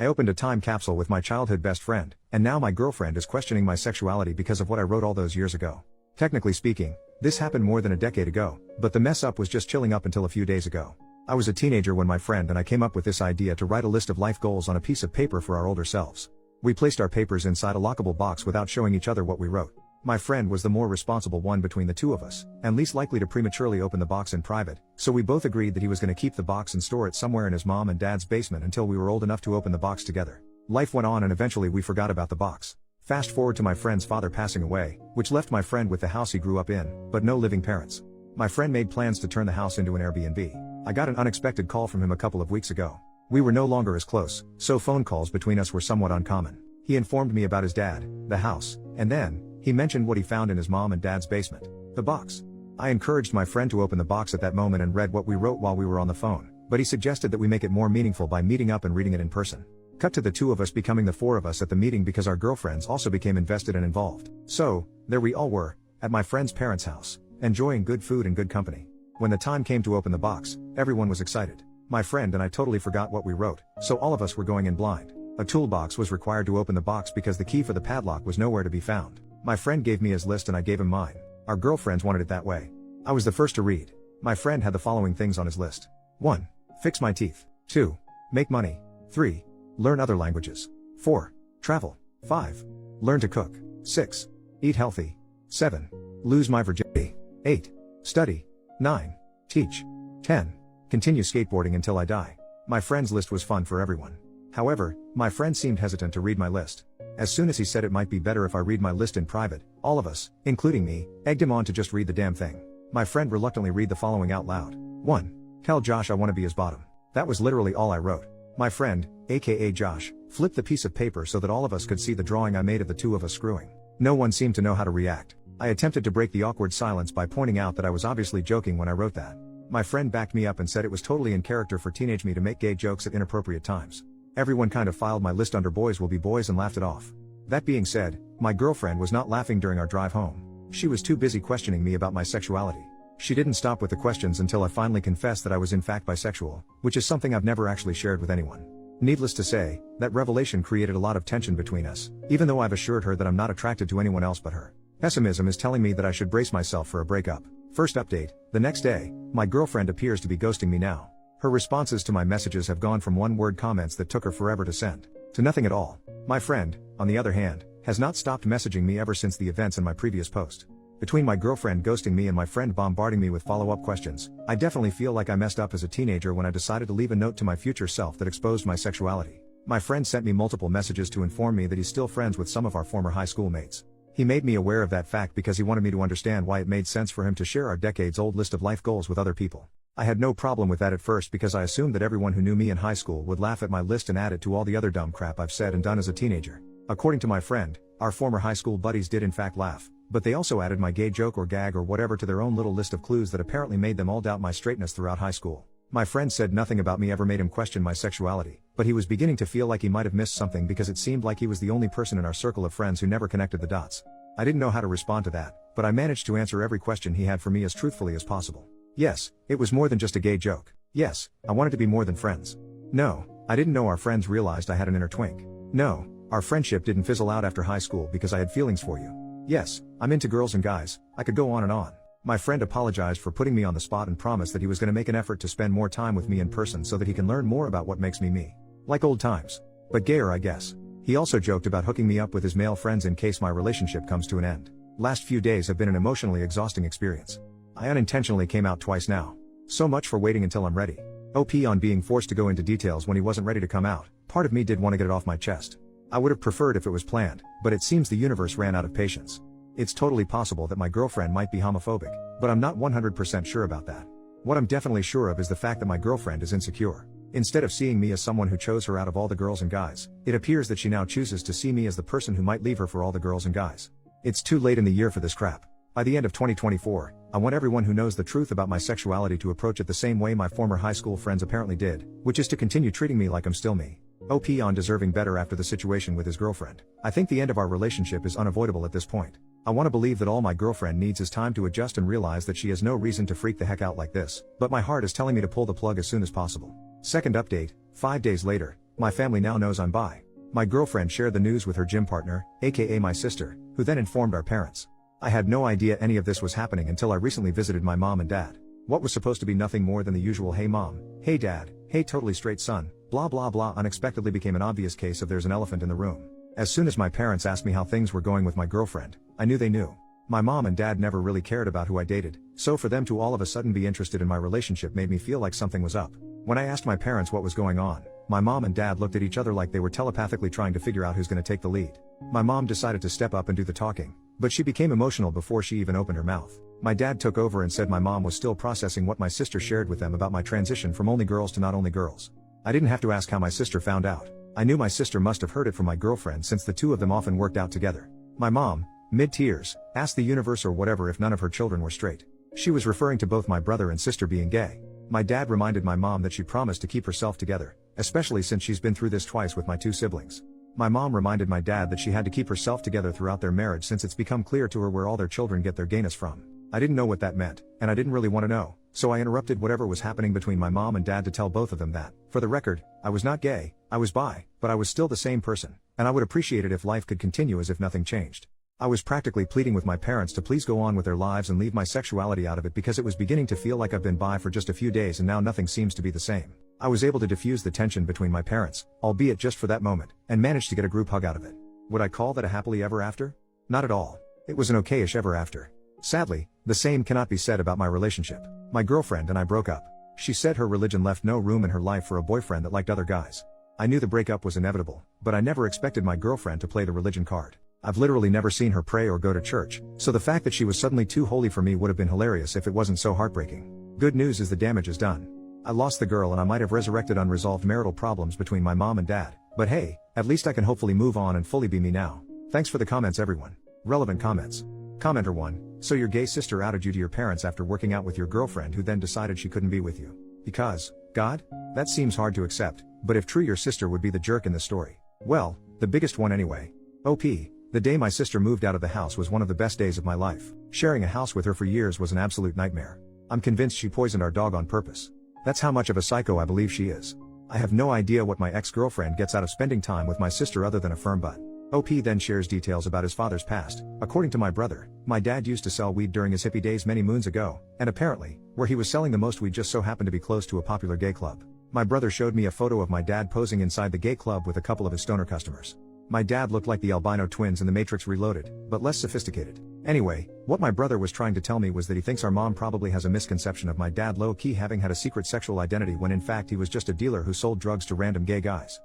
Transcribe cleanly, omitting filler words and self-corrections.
I opened a time capsule with my childhood best friend, and now my girlfriend is questioning my sexuality because of what I wrote all those years ago. Technically speaking, this happened more than a decade ago, but the mess up was just chilling up until a few days ago. I was a teenager when my friend and I came up with this idea to write a list of life goals on a piece of paper for our older selves. We placed our papers inside a lockable box without showing each other what we wrote. My friend was the more responsible one between the two of us, and least likely to prematurely open the box in private, so we both agreed that he was going to keep the box and store it somewhere in his mom and dad's basement until we were old enough to open the box together. Life went on and eventually we forgot about the box. Fast forward to my friend's father passing away, which left my friend with the house he grew up in, but no living parents. My friend made plans to turn the house into an Airbnb. I got an unexpected call from him a couple of weeks ago. We were no longer as close, so phone calls between us were somewhat uncommon. He informed me about his dad, the house, and then, he mentioned what he found in his mom and dad's basement. The box. I encouraged my friend to open the box at that moment and read what we wrote while we were on the phone, but he suggested that we make it more meaningful by meeting up and reading it in person. Cut to the two of us becoming the four of us at the meeting because our girlfriends also became invested and involved. So, there we all were, at my friend's parents' house, enjoying good food and good company. When the time came to open the box, everyone was excited. My friend and I totally forgot what we wrote, so all of us were going in blind. A toolbox was required to open the box because the key for the padlock was nowhere to be found. My friend gave me his list and I gave him mine. Our girlfriends wanted it that way. I was the first to read. My friend had the following things on his list. 1. Fix my teeth. 2. Make money. 3. Learn other languages. 4. Travel. 5. Learn to cook. 6. Eat healthy. 7. Lose my virginity. 8. Study. 9. Teach. 10. Continue skateboarding until I die. My friend's list was fun for everyone. However, my friend seemed hesitant to read my list. As soon as he said it might be better if I read my list in private, all of us, including me, egged him on to just read the damn thing. My friend reluctantly read the following out loud. 1. Tell Josh I want to be his bottom. That was literally all I wrote. My friend, aka Josh, flipped the piece of paper so that all of us could see the drawing I made of the two of us screwing. No one seemed to know how to react. I attempted to break the awkward silence by pointing out that I was obviously joking when I wrote that. My friend backed me up and said it was totally in character for teenage me to make gay jokes at inappropriate times. Everyone kind of filed my list under boys will be boys and laughed it off. That being said, my girlfriend was not laughing during our drive home. She was too busy questioning me about my sexuality. She didn't stop with the questions until I finally confessed that I was in fact bisexual, which is something I've never actually shared with anyone. Needless to say, that revelation created a lot of tension between us, even though I've assured her that I'm not attracted to anyone else but her. Pessimism is telling me that I should brace myself for a breakup. First update, the next day, my girlfriend appears to be ghosting me now. Her responses to my messages have gone from one-word comments that took her forever to send, to nothing at all. My friend, on the other hand, has not stopped messaging me ever since the events in my previous post. Between my girlfriend ghosting me and my friend bombarding me with follow-up questions, I definitely feel like I messed up as a teenager when I decided to leave a note to my future self that exposed my sexuality. My friend sent me multiple messages to inform me that he's still friends with some of our former high school mates. He made me aware of that fact because he wanted me to understand why it made sense for him to share our decades-old list of life goals with other people. I had no problem with that at first because I assumed that everyone who knew me in high school would laugh at my list and add it to all the other dumb crap I've said and done as a teenager. According to my friend, our former high school buddies did in fact laugh, but they also added my gay joke or gag or whatever to their own little list of clues that apparently made them all doubt my straightness throughout high school. My friend said nothing about me ever made him question my sexuality, but he was beginning to feel like he might have missed something because it seemed like he was the only person in our circle of friends who never connected the dots. I didn't know how to respond to that, but I managed to answer every question he had for me as truthfully as possible. Yes, it was more than just a gay joke. Yes, I wanted to be more than friends. No, I didn't know our friends realized I had an inner twink. No, our friendship didn't fizzle out after high school because I had feelings for you. Yes, I'm into girls and guys, I could go on and on. My friend apologized for putting me on the spot and promised that he was going to make an effort to spend more time with me in person so that he can learn more about what makes me me. Like old times. But gayer, I guess. He also joked about hooking me up with his male friends in case my relationship comes to an end. Last few days have been an emotionally exhausting experience. I unintentionally came out twice now. So much for waiting until I'm ready. OP on being forced to go into details when he wasn't ready to come out. Part of me did want to get it off my chest. I would have preferred if it was planned, but it seems the universe ran out of patience. It's totally possible that my girlfriend might be homophobic, but I'm not 100% sure about that. What I'm definitely sure of is the fact that my girlfriend is insecure. Instead of seeing me as someone who chose her out of all the girls and guys, it appears that she now chooses to see me as the person who might leave her for all the girls and guys. It's too late in the year for this crap. By the end of 2024, I want everyone who knows the truth about my sexuality to approach it the same way my former high school friends apparently did, which is to continue treating me like I'm still me. OP on deserving better after the situation with his girlfriend. I think the end of our relationship is unavoidable at this point. I want to believe that all my girlfriend needs is time to adjust and realize that she has no reason to freak the heck out like this, but my heart is telling me to pull the plug as soon as possible. Second update, 5 days later, My family now knows I'm bi. My girlfriend shared the news with her gym partner, aka my sister, who then informed our parents. I had no idea any of this was happening until I recently visited my mom and dad. What was supposed to be nothing more than the usual "hey mom, hey dad, hey totally straight son, blah blah blah" unexpectedly became an obvious case of there's an elephant in the room. As soon as my parents asked me how things were going with my girlfriend, I knew they knew. My mom and dad never really cared about who I dated, so for them to all of a sudden be interested in my relationship made me feel like something was up. When I asked my parents what was going on, my mom and dad looked at each other like they were telepathically trying to figure out who's going to take the lead. My mom decided to step up and do the talking, but she became emotional before she even opened her mouth. My dad took over and said my mom was still processing what my sister shared with them about my transition from only girls to not only girls. I didn't have to ask how my sister found out. I knew my sister must have heard it from my girlfriend since the two of them often worked out together. My mom, mid-tears, asked the universe or whatever if none of her children were straight. She was referring to both my brother and sister being gay. My dad reminded my mom that she promised to keep herself together, especially since she's been through this twice with my two siblings. My mom reminded my dad that she had to keep herself together throughout their marriage since it's become clear to her where all their children get their gayness from. I didn't know what that meant, and I didn't really want to know, so I interrupted whatever was happening between my mom and dad to tell both of them that, for the record, I was not gay, I was bi, but I was still the same person, and I would appreciate it if life could continue as if nothing changed. I was practically pleading with my parents to please go on with their lives and leave my sexuality out of it because it was beginning to feel like I've been bi for just a few days and now nothing seems to be the same. I was able to diffuse the tension between my parents, albeit just for that moment, and managed to get a group hug out of it. Would I call that a happily ever after? Not at all. It was an okayish ever after. Sadly, the same cannot be said about my relationship. My girlfriend and I broke up. She said her religion left no room in her life for a boyfriend that liked other guys. I knew the breakup was inevitable, but I never expected my girlfriend to play the religion card. I've literally never seen her pray or go to church, so the fact that she was suddenly too holy for me would have been hilarious if it wasn't so heartbreaking. Good news is the damage is done. I lost the girl and I might have resurrected unresolved marital problems between my mom and dad, but hey, at least I can hopefully move on and fully be me now. Thanks for the comments everyone. Relevant comments. Commenter 1, so your gay sister outed you to your parents after working out with your girlfriend who then decided she couldn't be with you. Because, God? That seems hard to accept, but if true your sister would be the jerk in the story. Well, the biggest one anyway. OP. The day my sister moved out of the house was one of the best days of my life. Sharing a house with her for years was an absolute nightmare. I'm convinced she poisoned our dog on purpose. That's how much of a psycho I believe she is. I have no idea what my ex-girlfriend gets out of spending time with my sister other than a firm butt. OP then shares details about his father's past. According to my brother, my dad used to sell weed during his hippie days many moons ago, and apparently, where he was selling the most weed just so happened to be close to a popular gay club. My brother showed me a photo of my dad posing inside the gay club with a couple of his stoner customers. My dad looked like the albino twins in The Matrix Reloaded, but less sophisticated. Anyway, what my brother was trying to tell me was that he thinks our mom probably has a misconception of my dad low-key having had a secret sexual identity when in fact he was just a dealer who sold drugs to random gay guys.